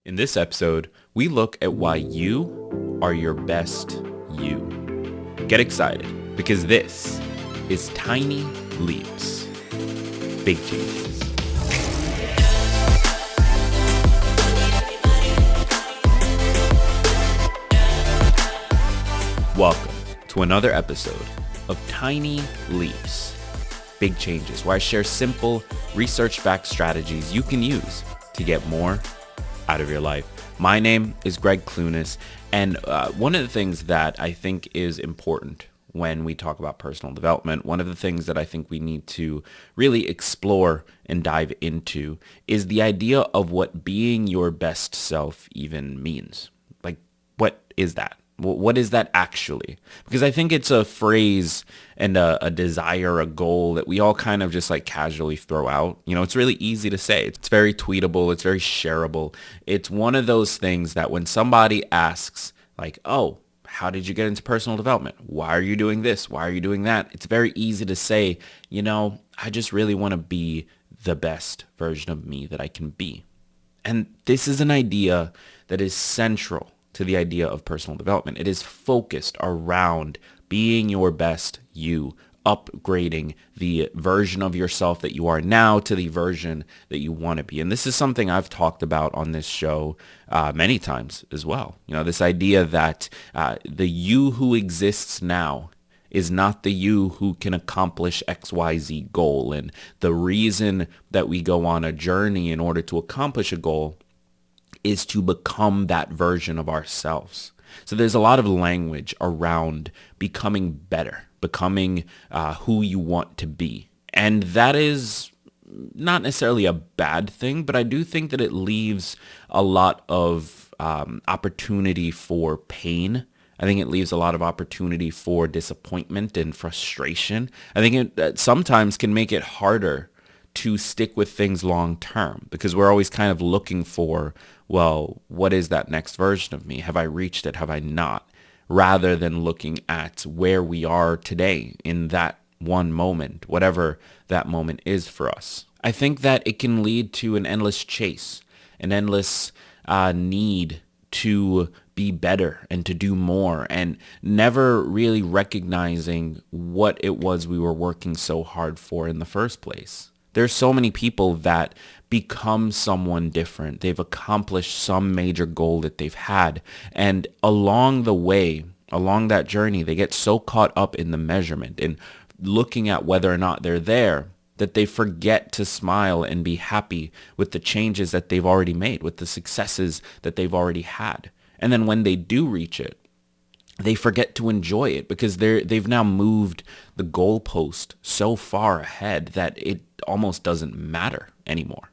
In this episode, we look at why you are your best you. Get excited because this is Tiny Leaps, Big Changes. Welcome to another episode of Tiny Leaps, Big Changes, where I share simple, research-backed strategies you can use to get more out of your life. My name is Greg Clunas, and one of the things that I think is important when we talk about personal development, one of the things that I think we need to really explore and dive into is the idea of what being your best self even means. Like, what is that? What is that actually? Because I think it's a phrase and a desire, a goal that we all kind of just like casually throw out. You know, it's really easy to say. It's very tweetable. It's very shareable. It's one of those things that when somebody asks like, oh, how did you get into personal development? Why are you doing this? Why are you doing that? It's very easy to say, you know, I just really want to be the best version of me that I can be. And this is an idea that is central to the idea of personal development. It is focused around being your best you, upgrading the version of yourself that you are now to the version that you want to be. And this is something I've talked about on this show many times as well. You know, this idea that the you who exists now is not the you who can accomplish XYZ goal. And the reason that we go on a journey in order to accomplish a goal is to become that version of ourselves. So there's a lot of language around becoming better, becoming who you want to be. And that is not necessarily a bad thing, but I do think that it leaves a lot of opportunity for pain. I think it leaves a lot of opportunity for disappointment and frustration. I think it sometimes can make it harder to stick with things long term because we're always kind of looking for, well, what is that next version of me? Have I reached it? Have I not? Rather than looking at where we are today in that one moment, whatever that moment is for us. I think that it can lead to an endless chase, an endless need to be better and to do more and never really recognizing what it was we were working so hard for in the first place. There's so many people that become someone different. They've accomplished some major goal that they've had. And along the way, along that journey, they get so caught up in the measurement and looking at whether or not they're there that they forget to smile and be happy with the changes that they've already made, with the successes that they've already had. And then when they do reach it, they forget to enjoy it because they've now moved the goalpost so far ahead that it almost doesn't matter anymore.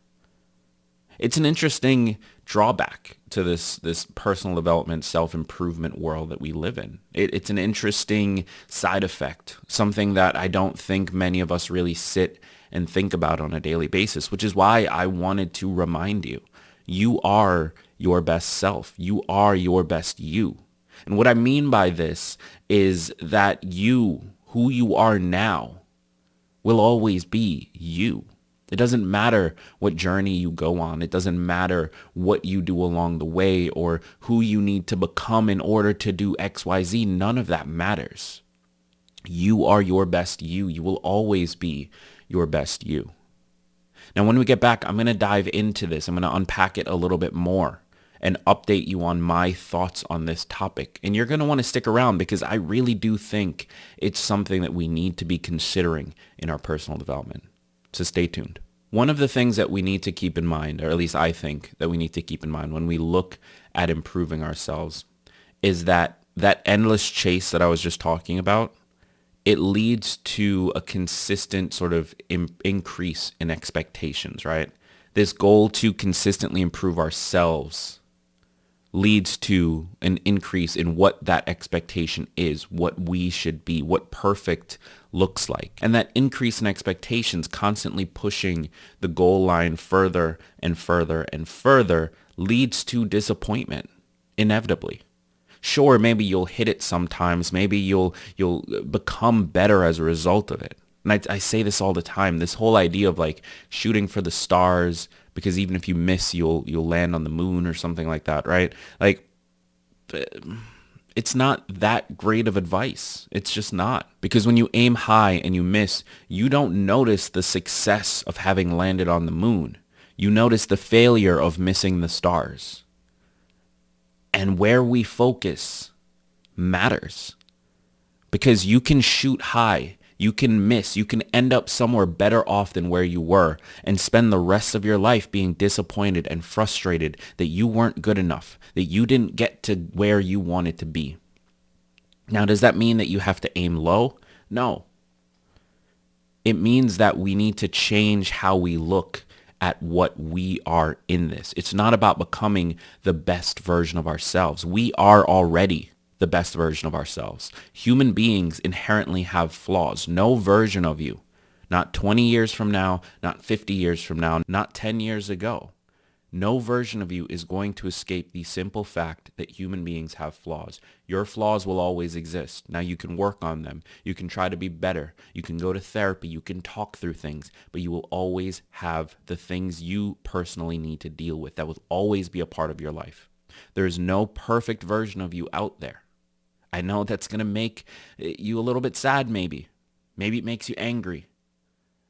It's an interesting drawback to this personal development, self-improvement world that we live in. It's an interesting side effect, something that I don't think many of us really sit and think about on a daily basis, which is why I wanted to remind you, you are your best self. You are your best you. And what I mean by this is that you, who you are now, will always be you. It doesn't matter what journey you go on. It doesn't matter what you do along the way or who you need to become in order to do XYZ. None of that matters. You are your best you. You will always be your best you. Now, when we get back, I'm going to dive into this. I'm going to unpack it a little bit more and update you on my thoughts on this topic. And you're going to want to stick around because I really do think it's something that we need to be considering in our personal development. So stay tuned. One of the things that we need to keep in mind, or at least I think that we need to keep in mind when we look at improving ourselves, is that endless chase that I was just talking about, it leads to a consistent sort of increase in expectations, right? This goal to consistently improve ourselves leads to an increase in what that expectation is, what we should be, what perfect looks like. And that increase in expectations constantly pushing the goal line further and further and further leads to disappointment, inevitably. Sure, maybe you'll hit it sometimes, maybe you'll become better as a result of it. And I say this all the time, this whole idea of like shooting for the stars, because even if you miss, you'll land on the moon or something like that, right? Like, it's not that great of advice. It's just not. Because when you aim high and you miss, you don't notice the success of having landed on the moon. You notice the failure of missing the stars. And where we focus matters. Because you can shoot high, you can miss, you can end up somewhere better off than where you were and spend the rest of your life being disappointed and frustrated that you weren't good enough, that you didn't get to where you wanted to be. Now, does that mean that you have to aim low? No. It means that we need to change how we look at what we are in this. It's not about becoming the best version of ourselves. We are already the best version of ourselves. Human beings inherently have flaws. No version of you, not 20 years from now, not 50 years from now, not 10 years ago, no version of you is going to escape the simple fact that human beings have flaws. Your flaws will always exist. Now you can work on them. You can try to be better. You can go to therapy. You can talk through things, but you will always have the things you personally need to deal with. That will always be a part of your life. There is no perfect version of you out there. I know that's going to make you a little bit sad maybe. Maybe it makes you angry.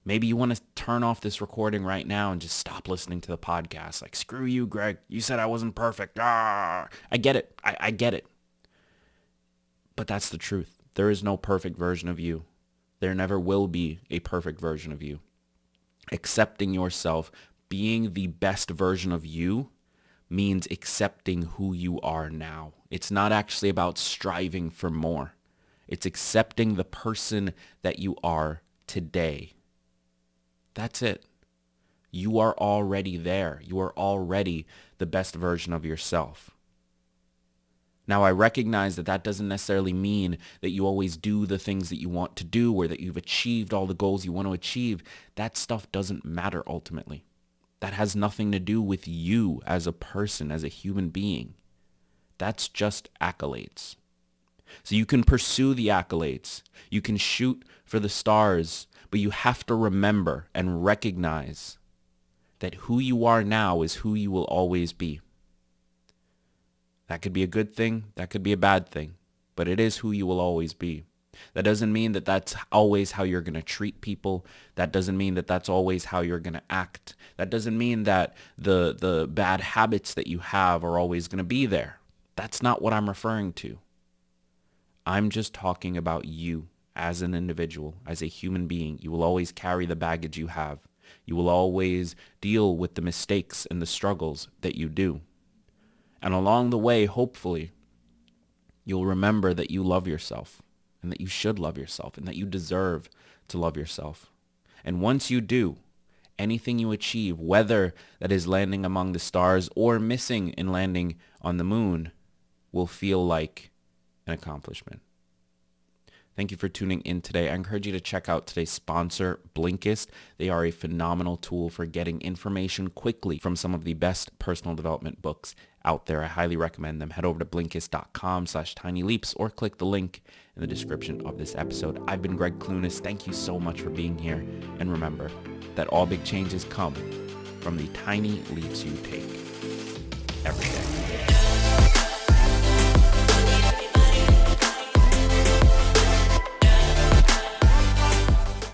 Maybe you want to turn off this recording right now and just stop listening to the podcast. Like, screw you, Greg. You said I wasn't perfect. I get it. I get it. But that's the truth. There is no perfect version of you. There never will be a perfect version of you. Accepting yourself, being the best version of you, means accepting who you are now. It's not actually about striving for more. It's accepting the person that you are today. That's it. You are already there. You are already the best version of yourself. Now, I recognize that that doesn't necessarily mean that you always do the things that you want to do or that you've achieved all the goals you want to achieve. That stuff doesn't matter ultimately. That has nothing to do with you as a person, as a human being. That's just accolades. So you can pursue the accolades. You can shoot for the stars, but you have to remember and recognize that who you are now is who you will always be. That could be a good thing. That could be a bad thing. But it is who you will always be. That doesn't mean that that's always how you're going to treat people. That doesn't mean that that's always how you're going to act. That doesn't mean that the bad habits that you have are always going to be there. That's not what I'm referring to. I'm just talking about you as an individual, as a human being. You will always carry the baggage you have. You will always deal with the mistakes and the struggles that you do. And along the way, hopefully, you'll remember that you love yourself and that you should love yourself and that you deserve to love yourself. And once you do, anything you achieve, whether that is landing among the stars or missing in landing on the moon, will feel like an accomplishment. Thank you for tuning in today. I encourage you to check out today's sponsor, Blinkist. They are a phenomenal tool for getting information quickly from some of the best personal development books out there. I highly recommend them. Head over to Blinkist.com/tinyleaps or click the link in the description of this episode. I've been Greg Clunis. Thank you so much for being here. And remember that all big changes come from the tiny leaps you take every day.